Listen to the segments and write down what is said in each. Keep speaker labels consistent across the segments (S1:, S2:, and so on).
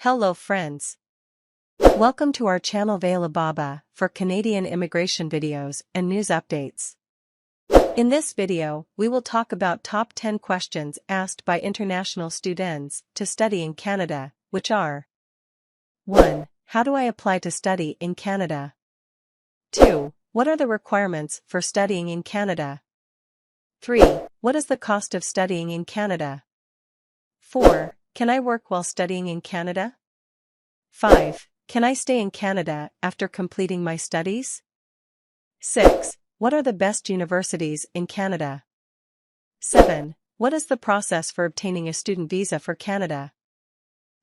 S1: Hello friends. Welcome to our channel Vaila Baba for Canadian immigration videos and news updates. In this video, we will talk about top 10 questions asked by international students to study in Canada, which are 1. How do I apply to study in Canada? 2. What are the requirements for studying in Canada? 3. What is the cost of studying in Canada? 4. Can I work while studying in Canada? 5. Can I stay in Canada after completing my studies? 6. What are the best universities in Canada? 7. What is the process for obtaining a student visa for Canada?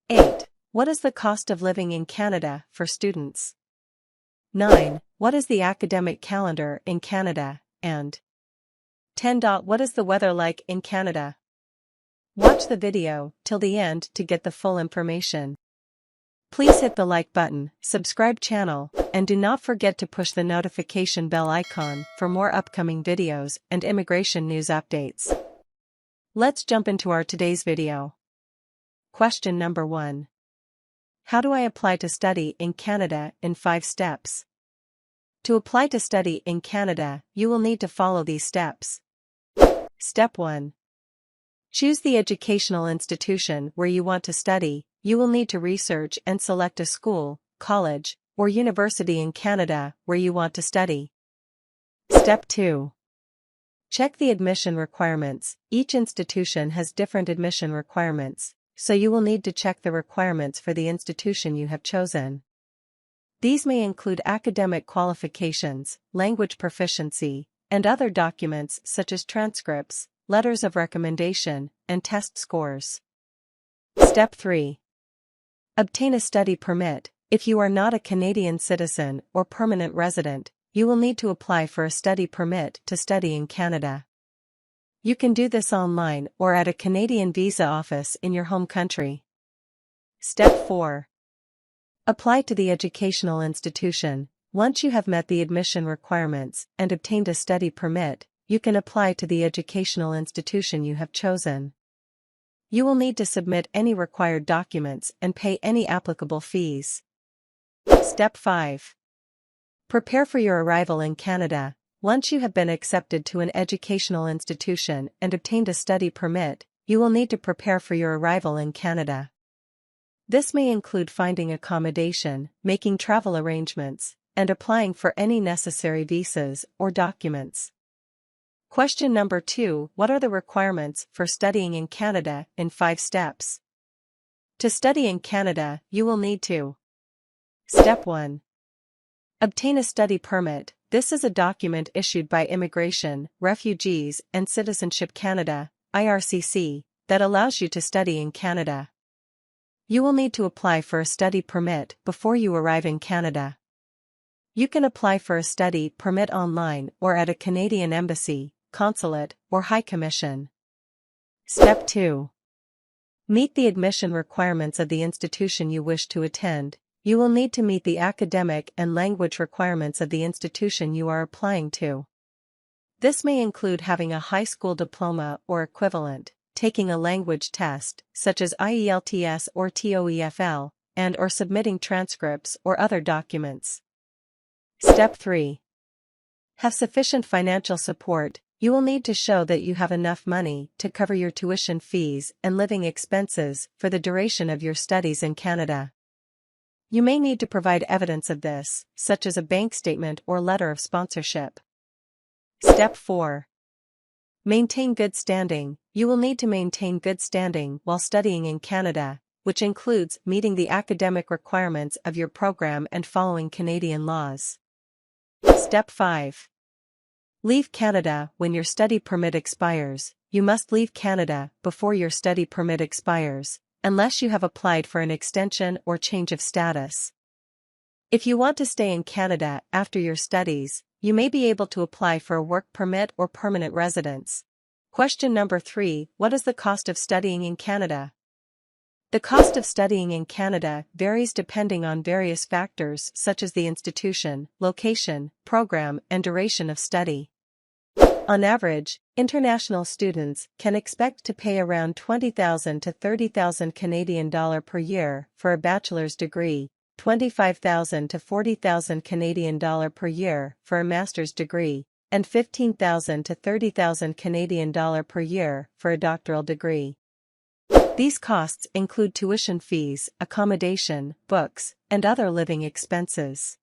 S1: 8. What is the cost of living in Canada for students? 9. What is the academic calendar in Canada? And 10. What is the weather like in Canada? Watch the video till the end to get the full information. Please hit the like button, subscribe channel, and do not forget to push the notification bell icon for more upcoming videos and immigration news updates. Let's jump into our today's video. Question number 1. How do I apply to study in Canada in 5 steps? To apply to study in Canada, you will need to follow these steps. Step 1. Choose the educational institution where you want to study. You will need to research and select a school, college, or university in Canada where you want to study. Step 2. Check the admission requirements. Each institution has different admission requirements, so you will need to check the requirements for the institution you have chosen. These may include academic qualifications, language proficiency, and other documents such as transcripts, letters of recommendation, and test scores. Step 3. Obtain a study permit. If you are not a Canadian citizen or permanent resident, you will need to apply for a study permit to study in Canada. You can do this online or at a Canadian visa office in your home country. Step 4. Apply to the educational institution. Once you have met the admission requirements and obtained a study permit, you can apply to the educational institution you have chosen. You will need to submit any required documents and pay any applicable fees. Step 5. Prepare for your arrival in Canada. Once you have been accepted to an educational institution and obtained a study permit, you will need to prepare for your arrival in Canada. This may include finding accommodation, making travel arrangements, and applying for any necessary visas or documents. Question number 2. What are the requirements for studying in Canada in 5 steps? To study in Canada, you will need to. Step 1. Obtain a study permit. This is a document issued by Immigration, Refugees and Citizenship Canada, IRCC, that allows you to study in Canada. You will need to apply for a study permit before you arrive in Canada. You can apply for a study permit online or at a Canadian embassy, consulate, or high commission. Step 2. Meet the admission requirements of the institution you wish to attend. You will need to meet the academic and language requirements of the institution you are applying to. This may include having a high school diploma or equivalent, taking a language test, such as IELTS or TOEFL, and/or submitting transcripts or other documents. Step 3. Have sufficient financial support. You will need to show that you have enough money to cover your tuition fees and living expenses for the duration of your studies in Canada. You may need to provide evidence of this, such as a bank statement or letter of sponsorship. Step 4. Maintain good standing. You will need to maintain good standing while studying in Canada, which includes meeting the academic requirements of your program and following Canadian laws. Step 5. Leave Canada when your study permit expires. You must leave Canada before your study permit expires, unless you have applied for an extension or change of status. If you want to stay in Canada after your studies, you may be able to apply for a work permit or permanent residence. Question number 3. What is the cost of studying in Canada? The cost of studying in Canada varies depending on various factors such as the institution, location, program, and duration of study. On average, international students can expect to pay around 20,000 to 30,000 Canadian dollar per year for a bachelor's degree, 25,000 to 40,000 Canadian dollar per year for a master's degree, and 15,000 to 30,000 Canadian dollar per year for a doctoral degree. These costs include tuition fees, accommodation, books, and other living expenses.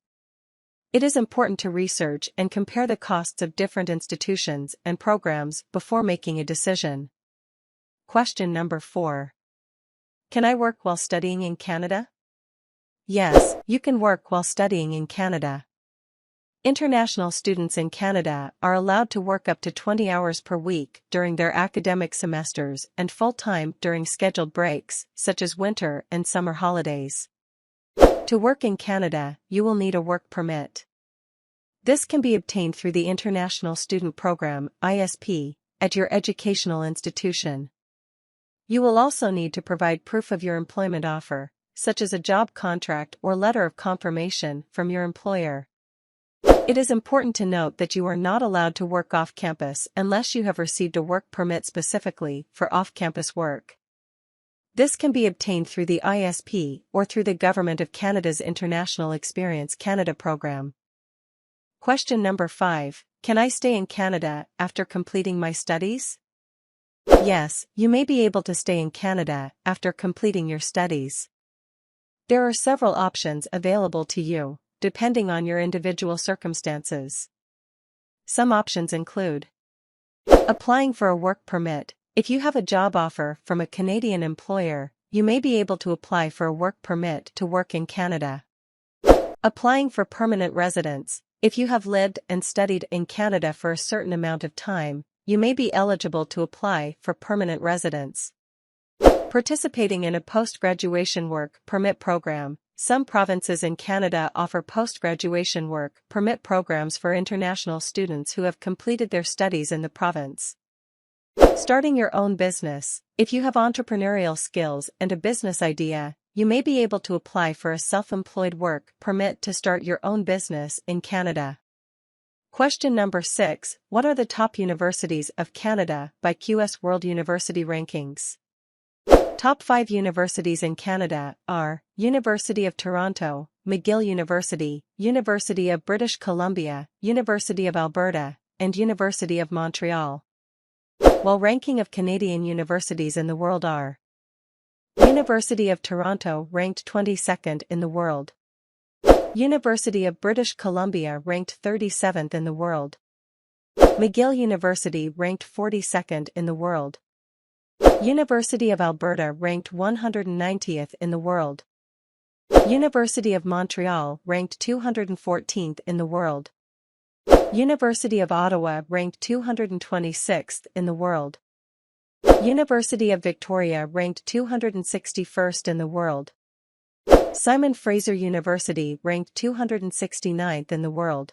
S1: It is important to research and compare the costs of different institutions and programs before making a decision. Question number 4. Can I work while studying in Canada? Yes, you can work while studying in Canada. International students in Canada are allowed to work up to 20 hours per week during their academic semesters and full-time during scheduled breaks, such as winter and summer holidays. To work in Canada, you will need a work permit. This can be obtained through the International Student Program (ISP) at your educational institution. You will also need to provide proof of your employment offer, such as a job contract or letter of confirmation from your employer. It is important to note that you are not allowed to work off-campus unless you have received a work permit specifically for off-campus work. This can be obtained through the ISP or through the Government of Canada's International Experience Canada program. Question number 5. Can I stay in Canada after completing my studies? Yes, you may be able to stay in Canada after completing your studies. There are several options available to you, depending on your individual circumstances. Some options include applying for a work permit. If you have a job offer from a Canadian employer, you may be able to apply for a work permit to work in Canada. Applying for permanent residence. If you have lived and studied in Canada for a certain amount of time, you may be eligible to apply for permanent residence. Participating in a post-graduation work permit program. Some provinces in Canada offer post-graduation work permit programs for international students who have completed their studies in the province. Starting your own business. If you have entrepreneurial skills and a business idea, you may be able to apply for a self-employed work permit to start your own business in Canada. Question number 6. What are the top universities of Canada by QS World University Rankings? Top 5 universities in Canada are University of Toronto, McGill University, University of British Columbia, University of Alberta, and University of Montreal. While ranking of Canadian universities in the world are University of Toronto ranked 22nd in the world. University of British Columbia ranked 37th in the world. McGill University ranked 42nd in the world. University of Alberta ranked 190th in the world. University of Montreal ranked 214th in the world. University of Ottawa ranked 226th in the world. University of Victoria ranked 261st in the world. Simon Fraser University ranked 269th in the world.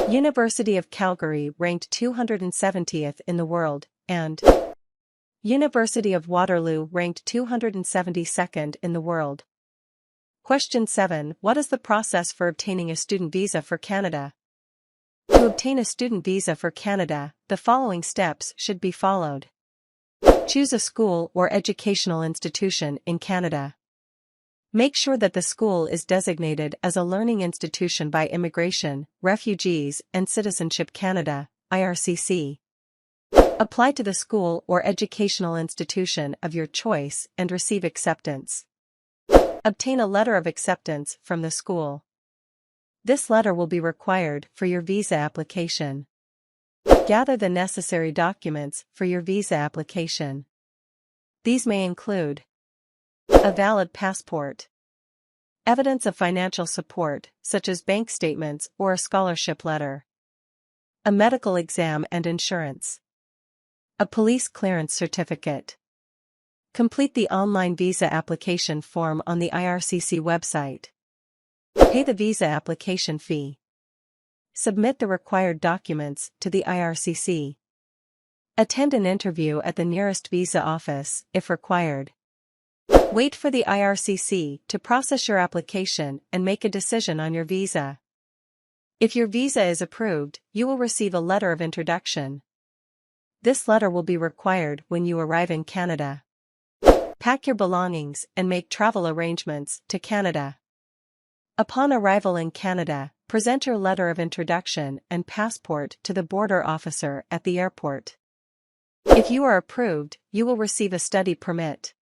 S1: University of Calgary ranked 270th in the world, and University of Waterloo ranked 272nd in the world. Question 7. What is the process for obtaining a student visa for Canada? To obtain a student visa for Canada, the following steps should be followed. Choose a school or educational institution in Canada. Make sure that the school is designated as a learning institution by Immigration, Refugees and Citizenship Canada, IRCC. Apply to the school or educational institution of your choice and receive acceptance. Obtain a letter of acceptance from the school. This letter will be required for your visa application. Gather the necessary documents for your visa application. These may include a valid passport, evidence of financial support, such as bank statements or a scholarship letter, a medical exam and insurance, a police clearance certificate. Complete the online visa application form on the IRCC website. Pay the visa application fee. Submit the required documents to the IRCC. Attend an interview at the nearest visa office, if required. Wait for the IRCC to process your application and make a decision on your visa. If your visa is approved, you will receive a letter of introduction. This letter will be required when you arrive in Canada. Pack your belongings and make travel arrangements to Canada. Upon arrival in Canada, present your letter of introduction and passport to the border officer at the airport. If you are approved, you will receive a study permit.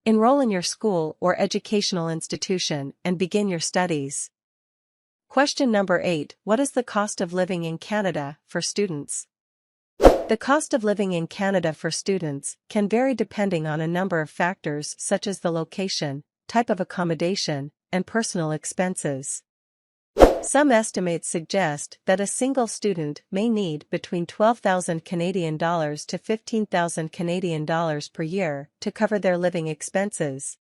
S1: Enroll in your school or educational institution and begin your studies. Question number 8. What is the cost of living in Canada for students? The cost of living in Canada for students can vary depending on a number of factors such as the location, type of accommodation, and personal expenses. Some estimates suggest that a single student may need between $12,000 Canadian dollars to $15,000 Canadian dollars per year to cover their living expenses,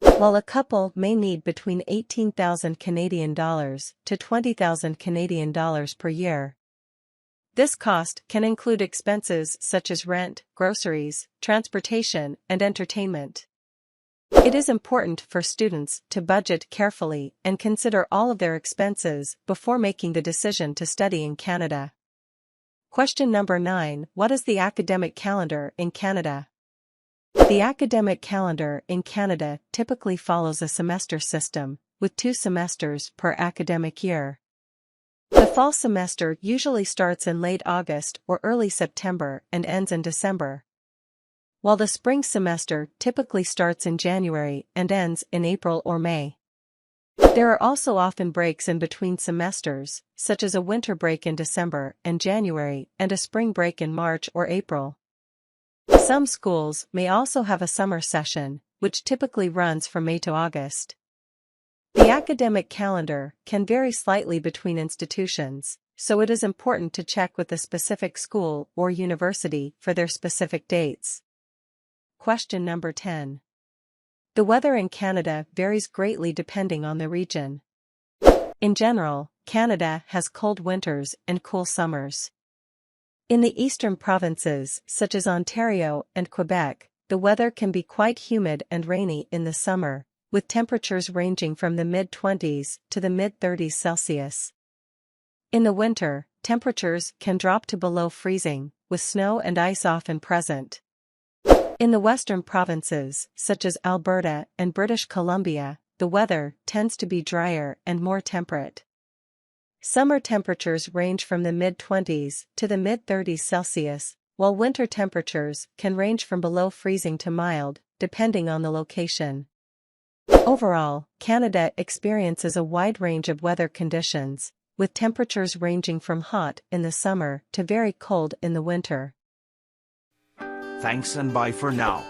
S1: while a couple may need between $18,000 Canadian dollars to $20,000 Canadian dollars per year. This cost can include expenses such as rent, groceries, transportation, and entertainment. It is important for students to budget carefully and consider all of their expenses before making the decision to study in Canada. Question number 9. What is the academic calendar in Canada? The academic calendar in Canada typically follows a semester system, with 2 semesters per academic year. The fall semester usually starts in late August or early September and ends in December, while the spring semester typically starts in January and ends in April or May. There are also often breaks in between semesters, such as a winter break in December and January and a spring break in March or April. Some schools may also have a summer session, which typically runs from May to August. The academic calendar can vary slightly between institutions, so it is important to check with the specific school or university for their specific dates. Question number 10. The weather in Canada varies greatly depending on the region. In general, Canada has cold winters and cool summers. In the eastern provinces, such as Ontario and Quebec, the weather can be quite humid and rainy in the summer, with temperatures ranging from the mid-20s to the mid-30s Celsius. In the winter, temperatures can drop to below freezing, with snow and ice often present. In the western provinces, such as Alberta and British Columbia, the weather tends to be drier and more temperate. Summer temperatures range from the mid-20s to the mid-30s Celsius, while winter temperatures can range from below freezing to mild, depending on the location. Overall, Canada experiences a wide range of weather conditions, with temperatures ranging from hot in the summer to very cold in the winter.
S2: Thanks and bye for now.